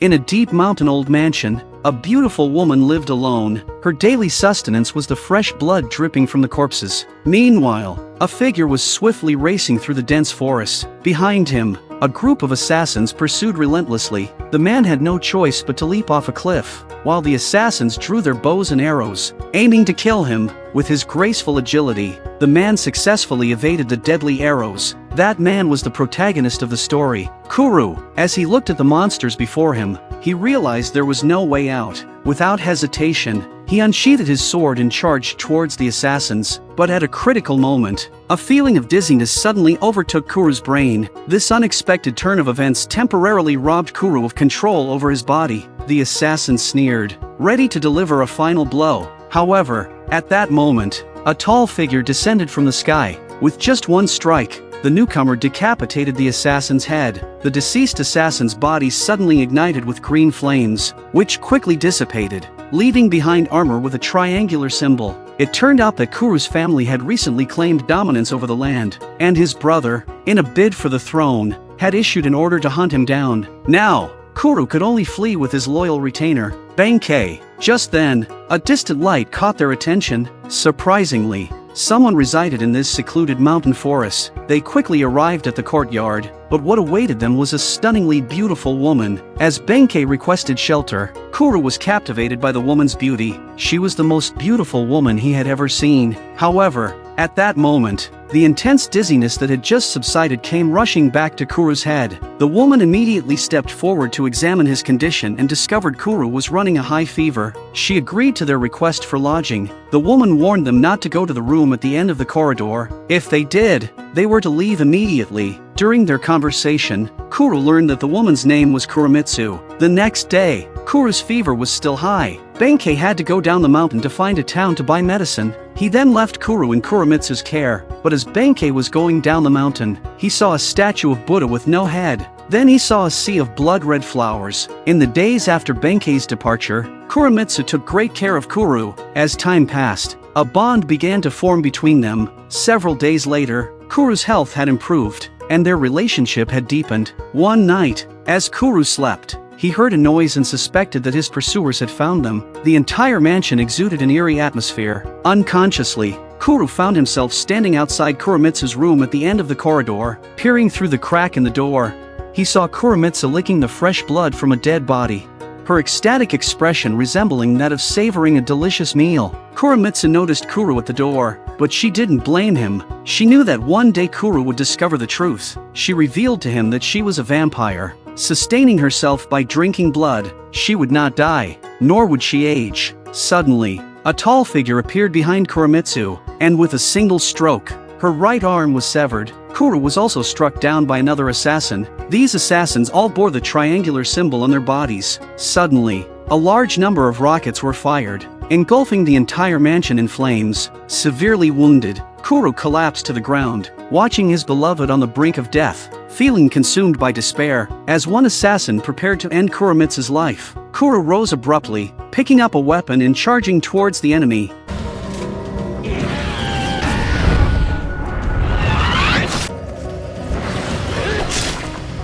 In a deep mountain-old mansion, a beautiful woman lived alone. Her daily sustenance was the fresh blood dripping from the corpses. Meanwhile, a figure was swiftly racing through the dense forest. Behind him, a group of assassins pursued relentlessly. The man had no choice but to leap off a cliff, while the assassins drew their bows and arrows, aiming to kill him. With his graceful agility, the man successfully evaded the deadly arrows. That man was the protagonist of the story, Kuru. As he looked at the monsters before him, he realized there was no way out. Without hesitation, he unsheathed his sword and charged towards the assassins. But at a critical moment, a feeling of dizziness suddenly overtook Kuru's brain. This unexpected turn of events temporarily robbed Kuru of control over his body. The assassin sneered, ready to deliver a final blow. However, at that moment, a tall figure descended from the sky. With just one strike, the newcomer decapitated the assassin's head. The deceased assassin's body suddenly ignited with green flames, which quickly dissipated, leaving behind armor with a triangular symbol. It turned out that Kuru's family had recently claimed dominance over the land, and his brother, in a bid for the throne, had issued an order to hunt him down. Now, Kuru could only flee with his loyal retainer, Benkei. Just then, a distant light caught their attention. Surprisingly, someone resided in this secluded mountain forest. They quickly arrived at the courtyard, but what awaited them was a stunningly beautiful woman. As Benkei requested shelter, Kuru was captivated by the woman's beauty. She was the most beautiful woman he had ever seen. However, at that moment, the intense dizziness that had just subsided came rushing back to Kuru's head. The woman immediately stepped forward to examine his condition and discovered Kuru was running a high fever. She agreed to their request for lodging. The woman warned them not to go to the room at the end of the corridor. If they did, they were to leave immediately. During their conversation, Kuru learned that the woman's name was Kuramitsu. The next day, Kuru's fever was still high. Benkei had to go down the mountain to find a town to buy medicine. He then left Kuru in Kuramitsu's care, but as Benkei was going down the mountain, he saw a statue of Buddha with no head. Then he saw a sea of blood-red flowers. In the days after Benkei's departure, Kuramitsu took great care of Kuru. As time passed, a bond began to form between them. Several days later, Kuru's health had improved, and their relationship had deepened. One night, as Kuru slept, he heard a noise and suspected that his pursuers had found them. The entire mansion exuded an eerie atmosphere. Unconsciously, Kuru found himself standing outside Kuramitsu's room at the end of the corridor. Peering through the crack in the door, he saw Kuramitsu licking the fresh blood from a dead body, her ecstatic expression resembling that of savoring a delicious meal. Kuramitsu noticed Kuru at the door, but she didn't blame him. She knew that one day Kuru would discover the truth. She revealed to him that she was a vampire, sustaining herself by drinking blood. She would not die, nor would she age. Suddenly, a tall figure appeared behind Kuramitsu, and with a single stroke, her right arm was severed. Kuru was also struck down by another assassin. These assassins all bore the triangular symbol on their bodies. Suddenly, a large number of rockets were fired, engulfing the entire mansion in flames. Severely wounded, Kuru collapsed to the ground, watching his beloved on the brink of death. Feeling consumed by despair, as one assassin prepared to end Kuramitsu's life, Kuru rose abruptly, picking up a weapon and charging towards the enemy.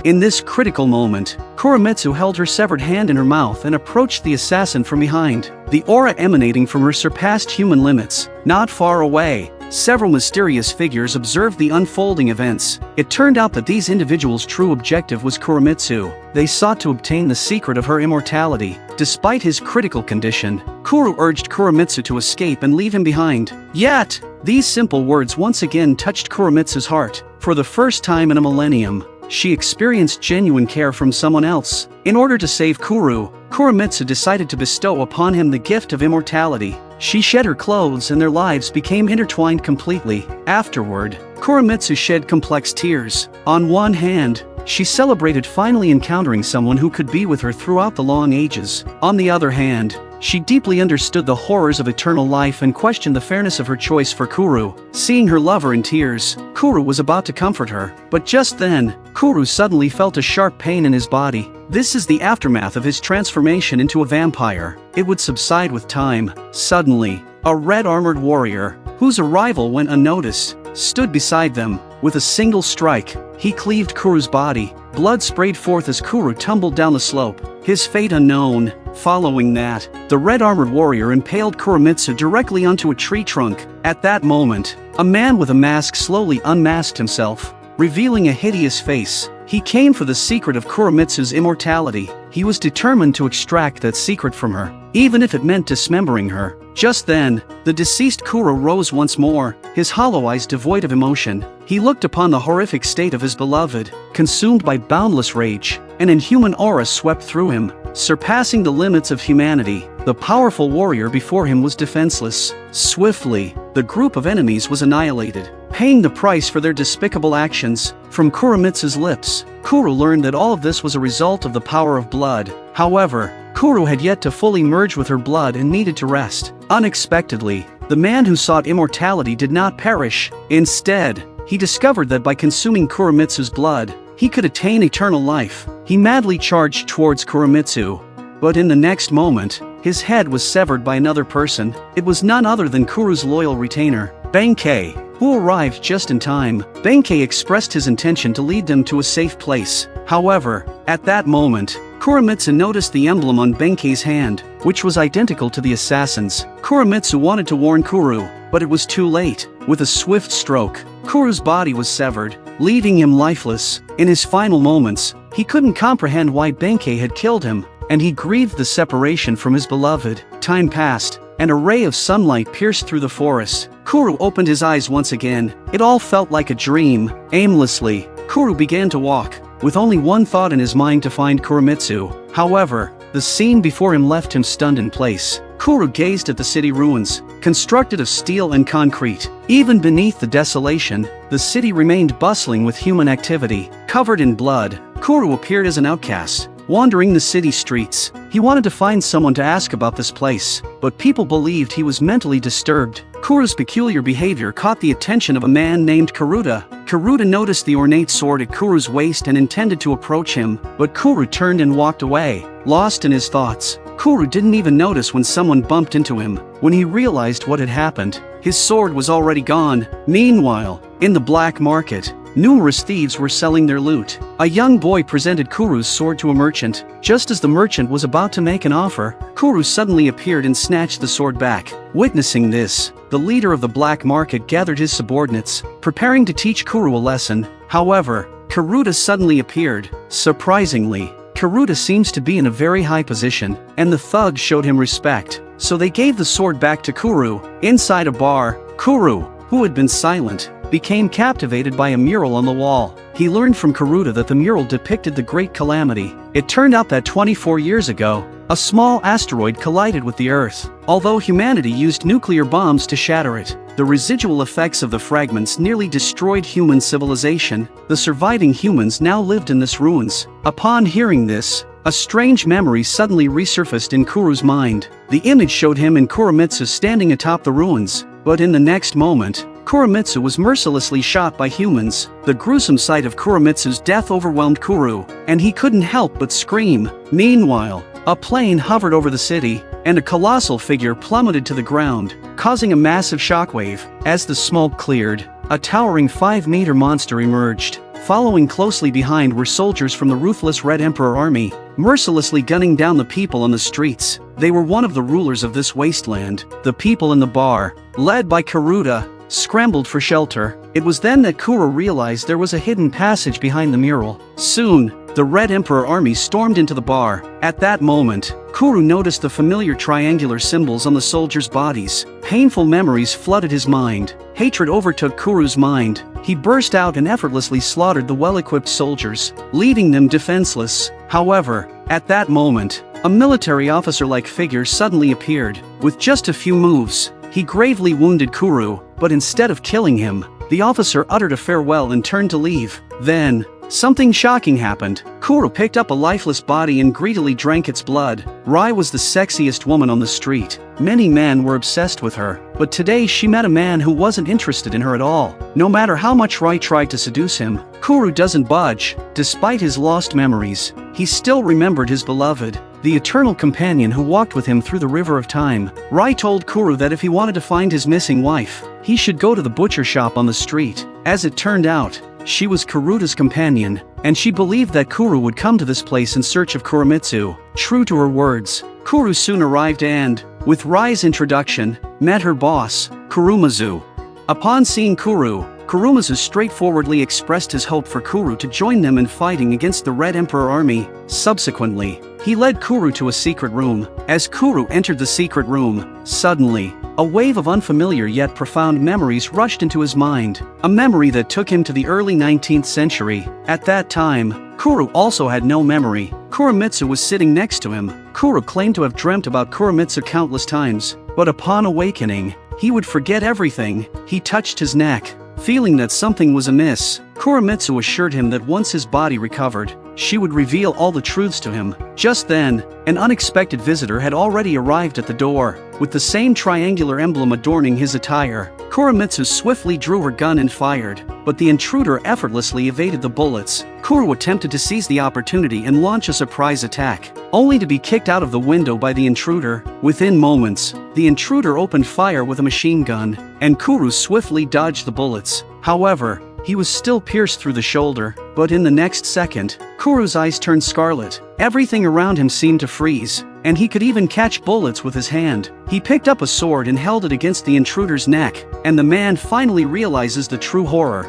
In this critical moment, Kuramitsu held her severed hand in her mouth and approached the assassin from behind. The aura emanating from her surpassed human limits. Not far away, several mysterious figures observed the unfolding events. It turned out that these individuals' true objective was Kuramitsu. They sought to obtain the secret of her immortality. Despite his critical condition, Kuru urged Kuramitsu to escape and leave him behind. Yet, these simple words once again touched Kuramitsu's heart. For the first time in a millennium, she experienced genuine care from someone else. In order to save Kuru, Kuramitsu decided to bestow upon him the gift of immortality. She shed her clothes and their lives became intertwined completely. Afterward, Kuramitsu shed complex tears. On one hand, she celebrated finally encountering someone who could be with her throughout the long ages. On the other hand, she deeply understood the horrors of eternal life and questioned the fairness of her choice for Kuru. Seeing her lover in tears, Kuru was about to comfort her. But just then, Kuru suddenly felt a sharp pain in his body. This is the aftermath of his transformation into a vampire. It would subside with time. Suddenly, a red-armored warrior, whose arrival went unnoticed, stood beside them. With a single strike, he cleaved Kuru's body. Blood sprayed forth as Kuru tumbled down the slope, his fate unknown. Following that, the red-armored warrior impaled Kuramitsu directly onto a tree trunk. At that moment, a man with a mask slowly unmasked himself, revealing a hideous face. He came for the secret of Kuramitsu's immortality. He was determined to extract that secret from her, even if it meant dismembering her. Just then, the deceased Kuro rose once more, his hollow eyes devoid of emotion. He looked upon the horrific state of his beloved, consumed by boundless rage. An inhuman aura swept through him, surpassing the limits of humanity. The powerful warrior before him was defenseless. Swiftly, the group of enemies was annihilated, paying the price for their despicable actions. From Kuramitsu's lips, Kuro learned that all of this was a result of the power of blood. However, Kuro had yet to fully merge with her blood and needed to rest. Unexpectedly, the man who sought immortality did not perish. Instead, he discovered that by consuming Kuramitsu's blood, he could attain eternal life. He madly charged towards Kuramitsu. But in the next moment, his head was severed by another person. It was none other than Kuro's loyal retainer, Benkei, who arrived just in time. Benkei expressed his intention to lead them to a safe place. However, at that moment, Kuramitsu noticed the emblem on Benkei's hand, which was identical to the assassin's. Kuramitsu wanted to warn Kuro, but it was too late. With a swift stroke, Kuro's body was severed, leaving him lifeless. In his final moments, he couldn't comprehend why Benkei had killed him, and he grieved the separation from his beloved. Time passed, and a ray of sunlight pierced through the forest. Kuro opened his eyes once again. It all felt like a dream. Aimlessly, Kuro began to walk, with only one thought in his mind: to find Kuramitsu. However, the scene before him left him stunned in place. Kuro gazed at the city ruins, constructed of steel and concrete. Even beneath the desolation, the city remained bustling with human activity. Covered in blood, Kuro appeared as an outcast, wandering the city streets. He wanted to find someone to ask about this place, but people believed he was mentally disturbed. Kuro's peculiar behavior caught the attention of a man named Karuta. Karuta noticed the ornate sword at Kuro's waist and intended to approach him, but Kuro turned and walked away, lost in his thoughts. Kuro didn't even notice when someone bumped into him. When he realized what had happened, his sword was already gone. Meanwhile, in the black market, numerous thieves were selling their loot. A young boy presented Kuro's sword to a merchant. Just as the merchant was about to make an offer, Kuro suddenly appeared and snatched the sword back. Witnessing this, the leader of the black market gathered his subordinates, preparing to teach Kuro a lesson. However, Karuta suddenly appeared. Surprisingly, Karuta seems to be in a very high position, and the thugs showed him respect, so they gave the sword back to Kuro. Inside a bar, Kuro, who had been silent, became captivated by a mural on the wall. He learned from Karuta that the mural depicted the Great Calamity. It turned out that 24 years ago, a small asteroid collided with the Earth. Although humanity used nuclear bombs to shatter it, the residual effects of the fragments nearly destroyed human civilization. The surviving humans now lived in this ruins. Upon hearing this, a strange memory suddenly resurfaced in Kuro's mind. The image showed him and Kuramitsu standing atop the ruins, but in the next moment, Kuramitsu was mercilessly shot by humans. The gruesome sight of Kuramitsu's death overwhelmed Kuro, and he couldn't help but scream. Meanwhile, a plane hovered over the city, and a colossal figure plummeted to the ground, causing a massive shockwave. As the smoke cleared, a towering 5-meter monster emerged. Following closely behind were soldiers from the ruthless Red Emperor army, mercilessly gunning down the people on the streets. They were one of the rulers of this wasteland. The people in the bar, led by Karuta, scrambled for shelter. It was then that Kuro realized there was a hidden passage behind the mural. Soon, the Red Emperor army stormed into the bar. At that moment, Kuro noticed the familiar triangular symbols on the soldiers' bodies. Painful memories flooded his mind. Hatred overtook Kuro's mind. He burst out and effortlessly slaughtered the well-equipped soldiers, leaving them defenseless. However, at that moment, a military officer-like figure suddenly appeared. With just a few moves, he gravely wounded Kuro, but instead of killing him, the officer uttered a farewell and turned to leave. Then, something shocking happened. Kuro picked up a lifeless body and greedily drank its blood. Rai was the sexiest woman on the street. Many men were obsessed with her, but today she met a man who wasn't interested in her at all. No matter how much Rai tried to seduce him, Kuro doesn't budge. Despite his lost memories, he still remembered his beloved, the eternal companion who walked with him through the river of time. Rai told Kuro that if he wanted to find his missing wife, he should go to the butcher shop on the street. As it turned out, She was Kuruta's companion, and she believed that Kuru would come to this place in search of Kuramitsu. True to her words, Kuru soon arrived and, with Rai's introduction, met her boss, Kuramitsu. Upon seeing Kuru, Kuramitsu straightforwardly expressed his hope for Kuru to join them in fighting against the Red Emperor army. Subsequently, he led Kuru to a secret room. As Kuru entered the secret room, suddenly, a wave of unfamiliar yet profound memories rushed into his mind. A memory that took him to the early 19th century. At that time, Kuru also had no memory. Kuramitsu was sitting next to him. Kuru claimed to have dreamt about Kuramitsu countless times, but upon awakening, he would forget everything. He touched his neck, feeling that something was amiss. Kuramitsu assured him that once his body recovered, she would reveal all the truths to him. Just then, an unexpected visitor had already arrived at the door, with the same triangular emblem adorning his attire. Kuramitsu swiftly drew her gun and fired, but the intruder effortlessly evaded the bullets. Kuru attempted to seize the opportunity and launch a surprise attack, only to be kicked out of the window by the intruder. Within moments, the intruder opened fire with a machine gun, and Kuru swiftly dodged the bullets. However, he was still pierced through the shoulder, but in the next second, Kuru's eyes turned scarlet. Everything around him seemed to freeze, and he could even catch bullets with his hand. He picked up a sword and held it against the intruder's neck, and the man finally realizes the true horror.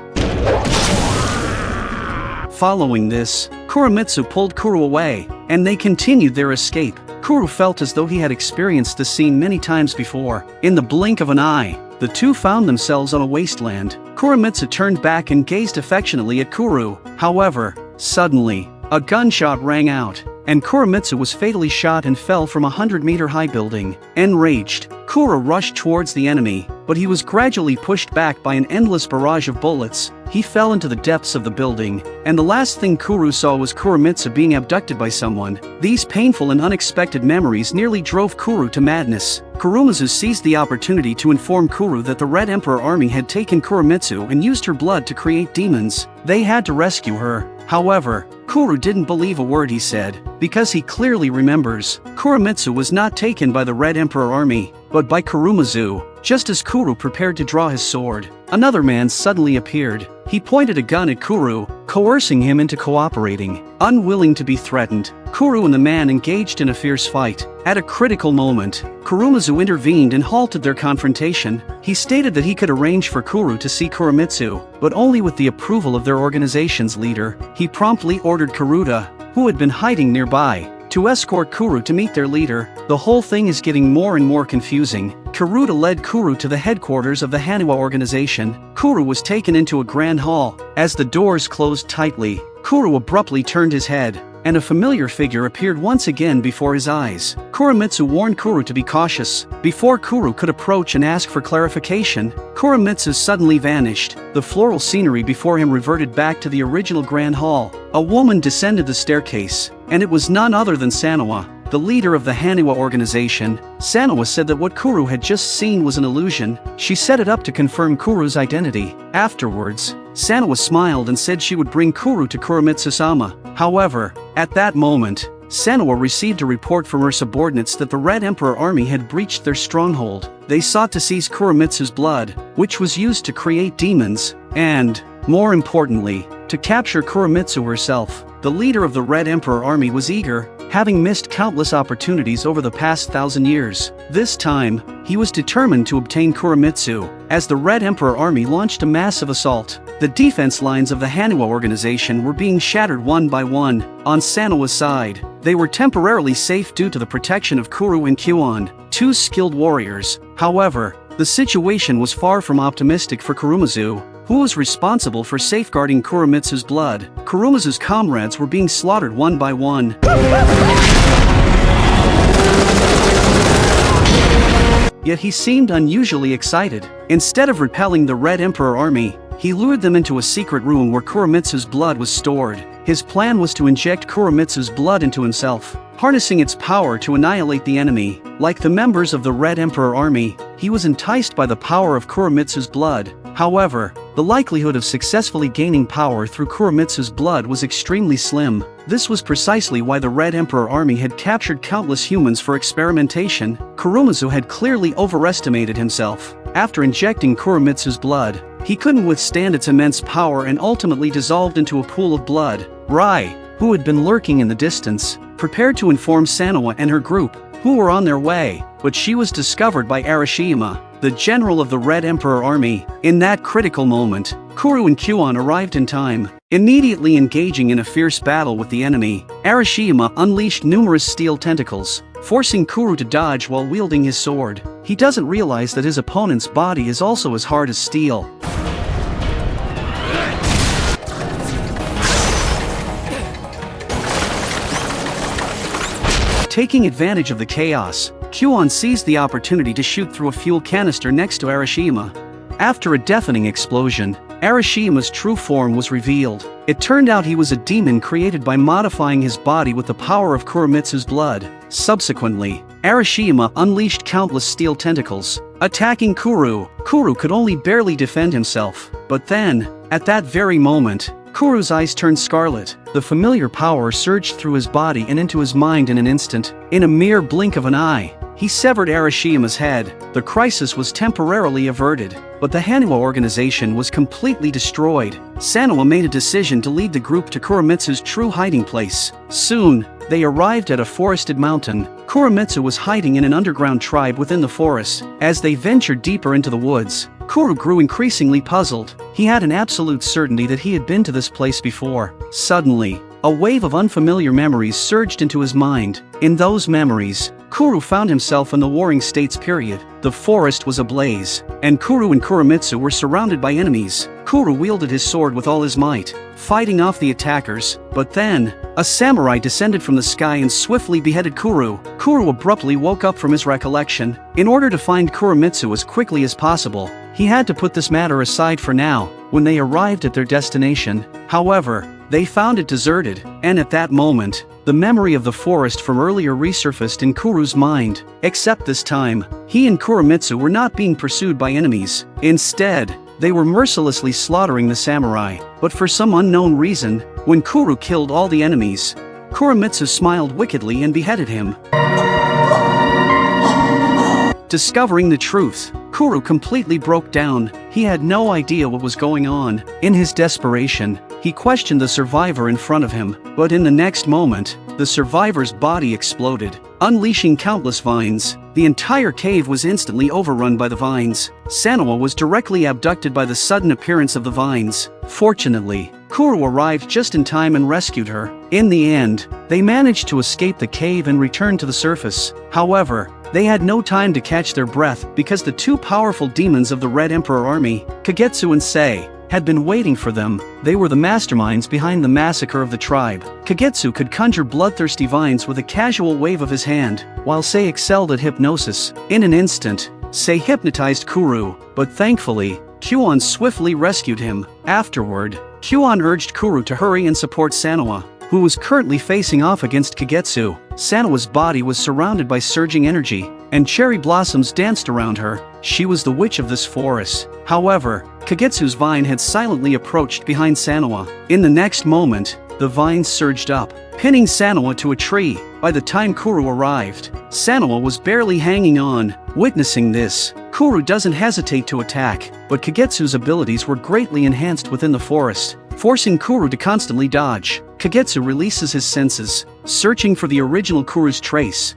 Following this, Kuramitsu pulled Kuru away, and they continued their escape. Kuru felt as though he had experienced the scene many times before. In the blink of an eye, the two found themselves on a wasteland. Kuramitsu turned back and gazed affectionately at Kuru. However, suddenly, a gunshot rang out, and Kuramitsu was fatally shot and fell from a 100-meter-high building. Enraged, Kuru rushed towards the enemy, but he was gradually pushed back by an endless barrage of bullets. He fell into the depths of the building, and the last thing Kuru saw was Kuramitsu being abducted by someone. These painful and unexpected memories nearly drove Kuru to madness. Kuramitsu seized the opportunity to inform Kuru that the Red Emperor army had taken Kuramitsu and used her blood to create demons. They had to rescue her. However, Kuru didn't believe a word he said, because he clearly remembers, Kuramitsu was not taken by the Red Emperor army, but by Kuramitsu. Just as Kuru prepared to draw his sword, another man suddenly appeared. He pointed a gun at Kuru, coercing him into cooperating. Unwilling to be threatened, Kuru and the man engaged in a fierce fight. At a critical moment, Kuramitsu intervened and halted their confrontation. He stated that he could arrange for Kuru to see Kuramitsu, but only with the approval of their organization's leader. He promptly ordered Kuruta, who had been hiding nearby, to escort Kuru to meet their leader. The whole thing is getting more and more confusing. Kuruta led Kuru to the headquarters of the Haniwa organization. Kuru was taken into a grand hall. As the doors closed tightly, Kuru abruptly turned his head, and a familiar figure appeared once again before his eyes. Kuramitsu warned Kuru to be cautious. Before Kuru could approach and ask for clarification, Kuramitsu suddenly vanished. The floral scenery before him reverted back to the original grand hall. A woman descended the staircase, and it was none other than Sanawa, the leader of the Haniwa organization. Sanawa said that what Kuru had just seen was an illusion. She set it up to confirm Kuru's identity. Afterwards, Sanawa smiled and said she would bring Kuru to Kuramitsu-sama. However, at that moment, Sanawa received a report from her subordinates that the Red Emperor army had breached their stronghold. They sought to seize Kuramitsu's blood, which was used to create demons, and, more importantly, to capture Kuramitsu herself. The leader of the Red Emperor army was eager, having missed countless opportunities over the past 1,000 years. This time, he was determined to obtain Kuramitsu. As the Red Emperor army launched a massive assault, the defense lines of the Haniwa organization were being shattered one by one. On Sanawa's side, they were temporarily safe due to the protection of Kuru and Kyuan, two skilled warriors. However, the situation was far from optimistic for Kuramitsu, who was responsible for safeguarding Kuramitsu's blood. Kuramitsu's comrades were being slaughtered one by one. Yet he seemed unusually excited. Instead of repelling the Red Emperor army, he lured them into a secret room where Kuramitsu's blood was stored. His plan was to inject Kuramitsu's blood into himself, harnessing its power to annihilate the enemy. Like the members of the Red Emperor army, he was enticed by the power of Kuramitsu's blood. However, the likelihood of successfully gaining power through Kuramitsu's blood was extremely slim. This was precisely why the Red Emperor army had captured countless humans for experimentation. Kuramitsu had clearly overestimated himself. After injecting Kuramitsu's blood, He couldn't withstand its immense power and ultimately dissolved into a pool of blood. Rai, who had been lurking in the distance, prepared to inform Sanoa and her group, who were on their way, but she was discovered by Arashiyama, the general of the Red Emperor army. In that critical moment, Kuru and Kuon arrived in time. Immediately engaging in a fierce battle with the enemy, Arashiyama unleashed numerous steel tentacles, forcing Kuru to dodge while wielding his sword. He doesn't realize that his opponent's body is also as hard as steel. Taking advantage of the chaos, Kuon seized the opportunity to shoot through a fuel canister next to Arashiyama. After a deafening explosion, Arashiyama's true form was revealed. It turned out he was a demon created by modifying his body with the power of Kuramitsu's blood. Subsequently, Arashiyama unleashed countless steel tentacles, attacking Kuru. Kuru could only barely defend himself. But then, at that very moment, Kuru's eyes turned scarlet. The familiar power surged through his body and into his mind in an instant. In a mere blink of an eye, he severed Arashiyama's head. The crisis was temporarily averted, but the Hanua organization was completely destroyed. Sanoa made a decision to lead the group to Kuramitsu's true hiding place. Soon, they arrived at a forested mountain. Kuramitsu was hiding in an underground tribe within the forest. As they ventured deeper into the woods, Kuru grew increasingly puzzled. He had an absolute certainty that he had been to this place before. Suddenly, a wave of unfamiliar memories surged into his mind. In those memories, Kuru found himself in the Warring States period. The forest was ablaze, and Kuru and Kuramitsu were surrounded by enemies. Kuru wielded his sword with all his might, fighting off the attackers. But then, a samurai descended from the sky and swiftly beheaded Kuru. Kuru abruptly woke up from his recollection. In order to find Kuramitsu as quickly as possible, he had to put this matter aside for now. When they arrived at their destination, however, they found it deserted, and at that moment, the memory of the forest from earlier resurfaced in Kuru's mind. Except this time, he and Kuramitsu were not being pursued by enemies. Instead, they were mercilessly slaughtering the samurai. But for some unknown reason, when Kuru killed all the enemies, Kuramitsu smiled wickedly and beheaded him. Discovering the truth, Kuru completely broke down. He had no idea what was going on. In his desperation, he questioned the survivor in front of him, but in the next moment, the survivor's body exploded, unleashing countless vines. The entire cave was instantly overrun by the vines. Sanoa was directly abducted by the sudden appearance of the vines. Fortunately, Kuru arrived just in time and rescued her. In the end, they managed to escape the cave and return to the surface. However, they had no time to catch their breath because the two powerful demons of the Red Emperor army, Kagetsu and Sei, had been waiting for them. They were the masterminds behind the massacre of the tribe. Kagetsu could conjure bloodthirsty vines with a casual wave of his hand, while Sei excelled at hypnosis. In an instant, Sei hypnotized Kuru, but thankfully, Kuon swiftly rescued him. Afterward, Kuon urged Kuru to hurry and support Sanoa, who was currently facing off against Kagetsu. Sanoa's body was surrounded by surging energy, and cherry blossoms danced around her. She was the witch of this forest. However, Kagetsu's vine had silently approached behind Sanoa. In the next moment, the vine surged up, pinning Sanoa to a tree. By the time Kuru arrived, Sanoa was barely hanging on. Witnessing this, Kuru doesn't hesitate to attack, but Kagetsu's abilities were greatly enhanced within the forest, forcing Kuru to constantly dodge. Kagetsu releases his senses, searching for the original Kuru's trace.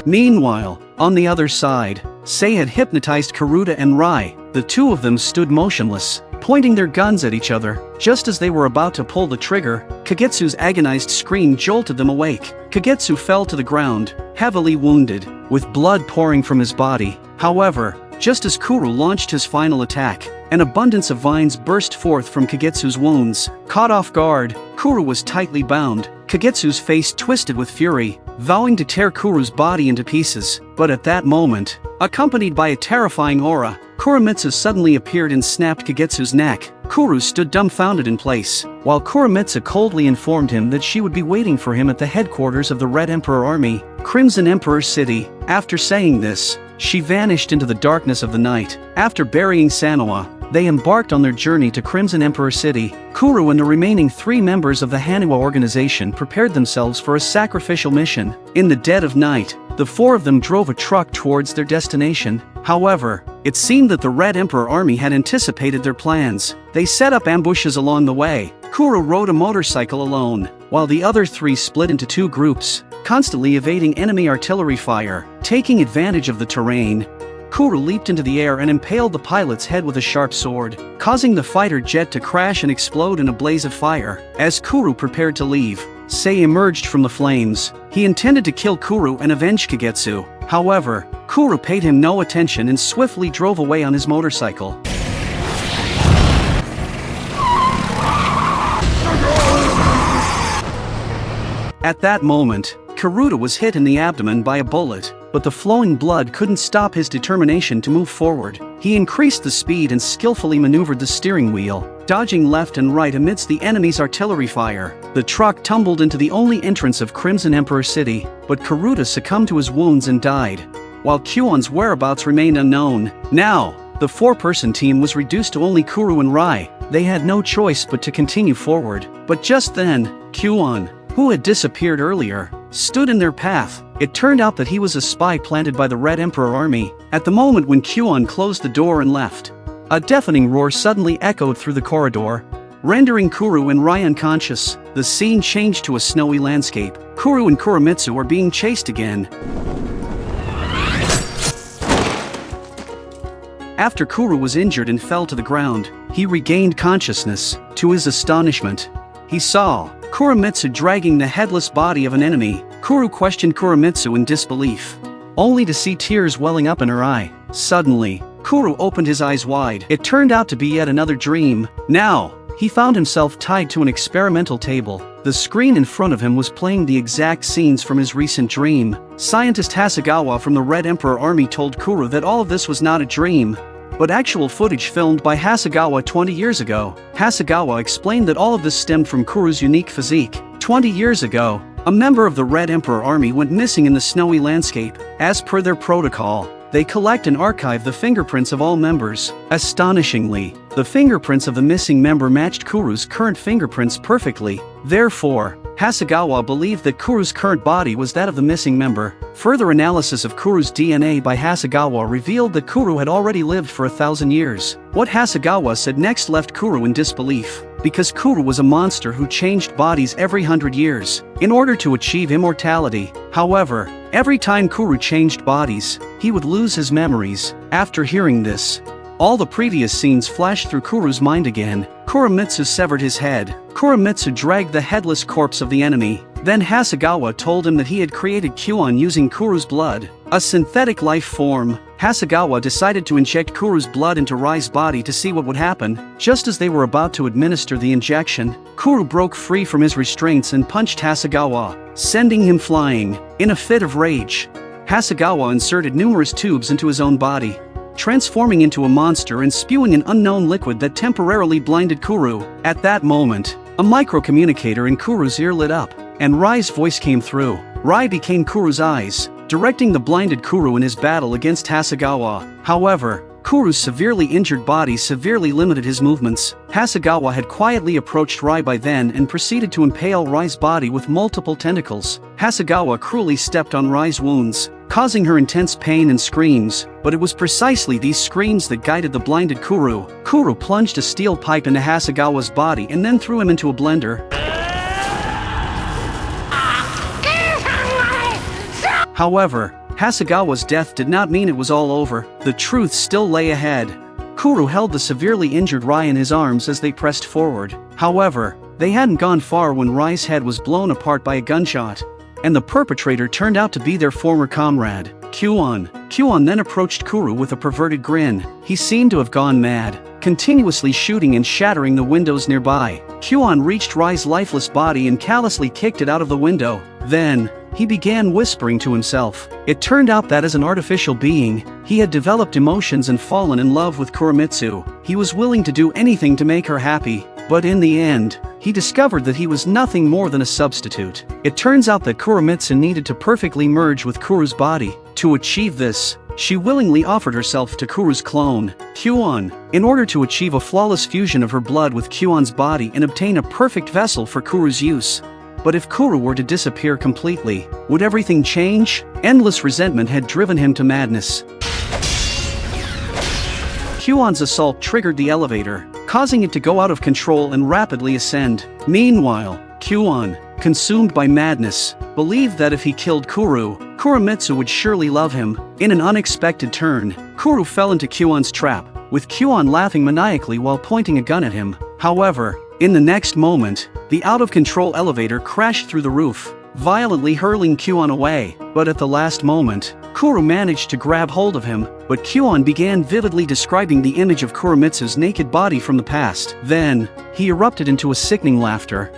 Meanwhile, on the other side, Sei had hypnotized Kuruta and Rai. The two of them stood motionless, pointing their guns at each other. Just as they were about to pull the trigger, Kagetsu's agonized scream jolted them awake. Kagetsu fell to the ground, heavily wounded, with blood pouring from his body. However, just as Kuru launched his final attack, an abundance of vines burst forth from Kagetsu's wounds. Caught off guard, Kuru was tightly bound. Kagetsu's face twisted with fury, vowing to tear Kuru's body into pieces. But at that moment, accompanied by a terrifying aura, Kuramitsu suddenly appeared and snapped Kagetsu's neck. Kuru stood dumbfounded in place, while Kuramitsu coldly informed him that she would be waiting for him at the headquarters of the Red Emperor Army, Crimson Emperor City. After saying this, she vanished into the darkness of the night. After burying Sanoa, they embarked on their journey to Crimson Emperor City. Kuru and the remaining 3 members of the Haniwa organization prepared themselves for a sacrificial mission. In the dead of night, the 4 of them drove a truck towards their destination. However, it seemed that the Red Emperor army had anticipated their plans. They set up ambushes along the way. Kuru rode a motorcycle alone, while the other 3 split into 2 groups, constantly evading enemy artillery fire. Taking advantage of the terrain, Kuru leaped into the air and impaled the pilot's head with a sharp sword, causing the fighter jet to crash and explode in a blaze of fire. As Kuru prepared to leave, Sei emerged from the flames. He intended to kill Kuru and avenge Kagetsu. However, Kuru paid him no attention and swiftly drove away on his motorcycle. At that moment, Kuruta was hit in the abdomen by a bullet, but the flowing blood couldn't stop his determination to move forward. He increased the speed and skillfully maneuvered the steering wheel, dodging left and right amidst the enemy's artillery fire. The truck tumbled into the only entrance of Crimson Emperor City, but Kuruta succumbed to his wounds and died, while Kyuon's whereabouts remained unknown. Now, the 4-person team was reduced to only Kuru and Rai. They had no choice but to continue forward. But just then, Kyuon, who had disappeared earlier, stood in their path. It turned out that he was a spy planted by the Red Emperor army. At the moment when Kyuon closed the door and left, a deafening roar suddenly echoed through the corridor, rendering Kuru and Rai unconscious. The scene changed to a snowy landscape. Kuru and Kuramitsu are being chased again. After Kuru was injured and fell to the ground, he regained consciousness. To his astonishment, he saw Kuramitsu dragging the headless body of an enemy. Kuru questioned Kuramitsu in disbelief, only to see tears welling up in her eye. Suddenly, Kuru opened his eyes wide. It turned out to be yet another dream. Now, he found himself tied to an experimental table. The screen in front of him was playing the exact scenes from his recent dream. Scientist Hasegawa from the Red Emperor army told Kuru that all of this was not a dream, but actual footage filmed by Hasegawa 20 years ago. Hasegawa explained that all of this stemmed from Kuru's unique physique. 20 years ago, a member of the Red Emperor army went missing in the snowy landscape. As per their protocol, they collect and archive the fingerprints of all members. Astonishingly, the fingerprints of the missing member matched Kuru's current fingerprints perfectly. Therefore, Hasegawa believed that Kuru's current body was that of the missing member. Further analysis of Kuru's DNA by Hasegawa revealed that Kuru had already lived for 1,000 years. What Hasegawa said next left Kuru in disbelief, because Kuru was a monster who changed bodies every 100 years, in order to achieve immortality. However, every time Kuru changed bodies, he would lose his memories. After hearing this, all the previous scenes flashed through Kuru's mind again. Kuramitsu severed his head. Kuramitsu dragged the headless corpse of the enemy. Then Hasegawa told him that he had created Kyuon using Kuru's blood, a synthetic life form. Hasegawa decided to inject Kuru's blood into Rai's body to see what would happen. Just as they were about to administer the injection, Kuru broke free from his restraints and punched Hasegawa, sending him flying. In a fit of rage, Hasegawa inserted numerous tubes into his own body, transforming into a monster and spewing an unknown liquid that temporarily blinded Kuru. At that moment, a microcommunicator in Kuru's ear lit up, and Rai's voice came through. Rai became Kuru's eyes, directing the blinded Kuru in his battle against Hasegawa. However, Kuru's severely injured body severely limited his movements. Hasegawa had quietly approached Rai by then and proceeded to impale Rai's body with multiple tentacles. Hasegawa cruelly stepped on Rai's wounds, causing her intense pain and screams, but it was precisely these screams that guided the blinded Kuru. Kuru plunged a steel pipe into Hasegawa's body and then threw him into a blender. However, Hasegawa's death did not mean it was all over. The truth still lay ahead. Kuru held the severely injured Rai in his arms as they pressed forward. However, they hadn't gone far when Rai's head was blown apart by a gunshot, and the perpetrator turned out to be their former comrade, Kyuon. Kyuon then approached Kuru with a perverted grin. He seemed to have gone mad, continuously shooting and shattering the windows nearby. Kyuon reached Rai's lifeless body and callously kicked it out of the window. Then, he began whispering to himself. It turned out that as an artificial being, he had developed emotions and fallen in love with Kuramitsu. He was willing to do anything to make her happy, but in the end, he discovered that he was nothing more than a substitute. It turns out that Kuramitsu needed to perfectly merge with Kuru's body. To achieve this, she willingly offered herself to Kuru's clone, Kuon, in order to achieve a flawless fusion of her blood with Kuon's body and obtain a perfect vessel for Kuru's use. But if Kuru were to disappear completely, would everything change? Endless resentment had driven him to madness. Kuon's assault triggered the elevator, causing it to go out of control and rapidly ascend. Meanwhile, Kuon, consumed by madness, believed that if he killed Kuru, Kuramitsu would surely love him. In an unexpected turn, Kuru fell into Kuon's trap, with Kuon laughing maniacally while pointing a gun at him. However, in the next moment, the out-of-control elevator crashed through the roof, violently hurling Kuon away. But at the last moment, Kuru managed to grab hold of him, but Kuon began vividly describing the image of Kuramitsu's naked body from the past. Then, he erupted into a sickening laughter.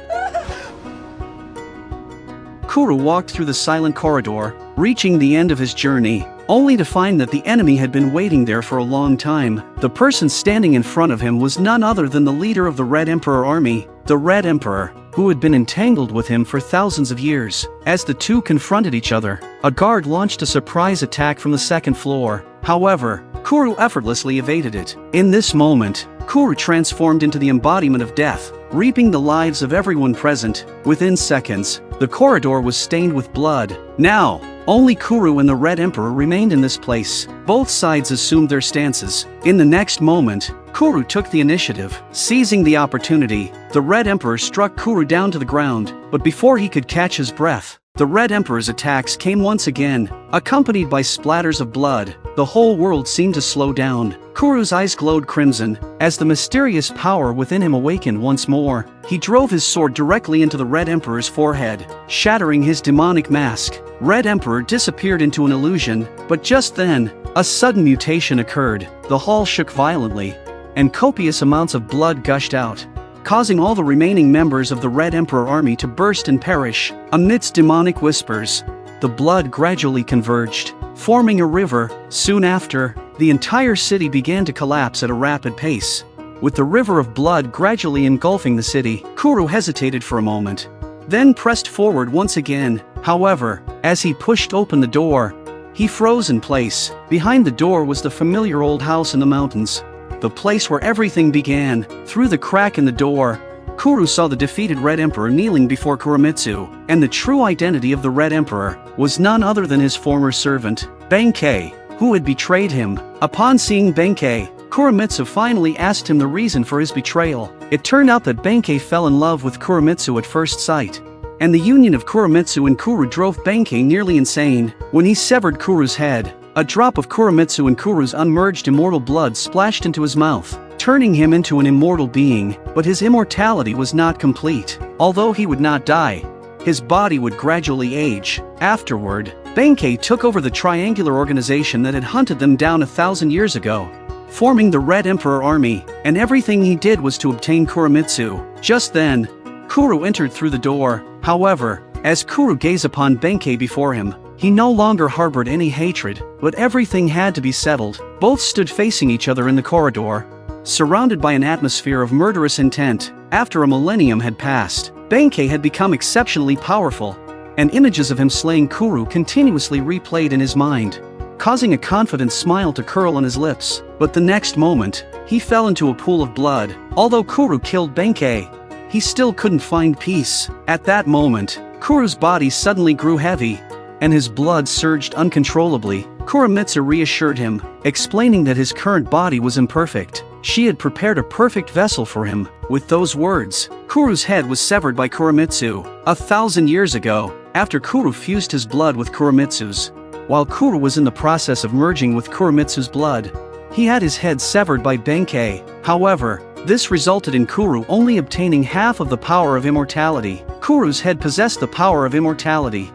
Kuru walked through the silent corridor, reaching the end of his journey, only to find that the enemy had been waiting there for a long time. The person standing in front of him was none other than the leader of the Red Emperor army, the Red Emperor, who had been entangled with him for thousands of years. As the two confronted each other, a guard launched a surprise attack from the second floor. However, Kuru effortlessly evaded it. In this moment, Kuru transformed into the embodiment of death, reaping the lives of everyone present. Within seconds, the corridor was stained with blood. Now, only Kuru and the Red Emperor remained in this place. Both sides assumed their stances. In the next moment, Kuru took the initiative. Seizing the opportunity, the Red Emperor struck Kuru down to the ground, but before he could catch his breath, the Red Emperor's attacks came once again, accompanied by splatters of blood. The whole world seemed to slow down. Kuru's eyes glowed crimson, as the mysterious power within him awakened once more. He drove his sword directly into the Red Emperor's forehead, shattering his demonic mask. Red Emperor disappeared into an illusion, but just then, a sudden mutation occurred. The hall shook violently, and copious amounts of blood gushed out, causing all the remaining members of the Red Emperor army to burst and perish. Amidst demonic whispers, the blood gradually converged, forming a river. Soon after, the entire city began to collapse at a rapid pace, with the river of blood gradually engulfing the city. Kuru hesitated for a moment, then pressed forward once again. However, as he pushed open the door, he froze in place. Behind the door was the familiar old house in the mountains, the place where everything began. Through the crack in the door, Kuru saw the defeated Red Emperor kneeling before Kuramitsu, and the true identity of the Red Emperor was none other than his former servant, Benkei, who had betrayed him. Upon seeing Benkei, Kuramitsu finally asked him the reason for his betrayal. It turned out that Benkei fell in love with Kuramitsu at first sight, and the union of Kuramitsu and Kuru drove Benkei nearly insane. When he severed Kuru's head, a drop of Kuramitsu and Kuru's unmerged immortal blood splashed into his mouth, turning him into an immortal being. But his immortality was not complete. Although he would not die, his body would gradually age. Afterward, Benkei took over the triangular organization that had hunted them down 1,000 years ago, forming the Red Emperor army, and everything he did was to obtain Kuramitsu. Just then, Kuru entered through the door. However, as Kuru gazed upon Benkei before him, he no longer harbored any hatred, but everything had to be settled. Both stood facing each other in the corridor, surrounded by an atmosphere of murderous intent. After a millennium had passed, Benkei had become exceptionally powerful, and images of him slaying Kuru continuously replayed in his mind, causing a confident smile to curl on his lips. But the next moment, he fell into a pool of blood. Although Kuru killed Benkei, he still couldn't find peace. At that moment, Kuru's body suddenly grew heavy, and his blood surged uncontrollably. Kuramitsu reassured him, explaining that his current body was imperfect. She had prepared a perfect vessel for him. With those words, Kuru's head was severed by Kuramitsu 1,000 years ago, after Kuru fused his blood with Kuramitsu's. While Kuru was in the process of merging with Kuramitsu's blood, he had his head severed by Benkei. However, this resulted in Kuru only obtaining half of the power of immortality. Kuru's head possessed the power of immortality,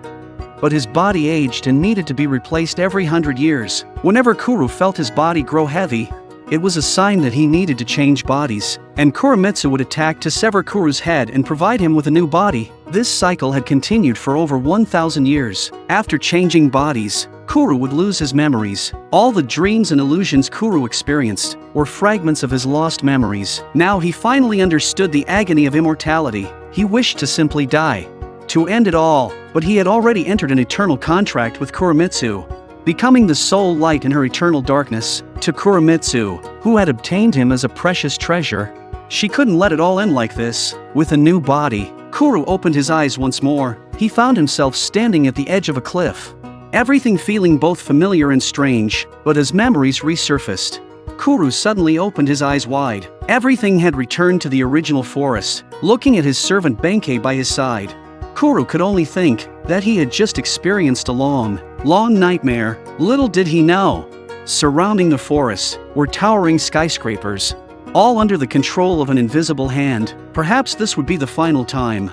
but his body aged and needed to be replaced every 100 years. Whenever Kuru felt his body grow heavy, it was a sign that he needed to change bodies, and Kuramitsu would attack to sever Kuru's head and provide him with a new body. This cycle had continued for over 1,000 years. After changing bodies, Kuru would lose his memories. All the dreams and illusions Kuru experienced were fragments of his lost memories. Now he finally understood the agony of immortality. He wished to simply die, to end it all, but he had already entered an eternal contract with Kuramitsu, becoming the sole light in her eternal darkness. To Kuramitsu, who had obtained him as a precious treasure, she couldn't let it all end like this. With a new body, Kuru opened his eyes once more. He found himself standing at the edge of a cliff. Everything feeling both familiar and strange, but as memories resurfaced, Kuru suddenly opened his eyes wide. Everything had returned to the original forest. Looking at his servant Benkei by his side, Kuru could only think that he had just experienced a long nightmare. Little did he know, surrounding the forest were towering skyscrapers, all under the control of an invisible hand. Perhaps this would be the final time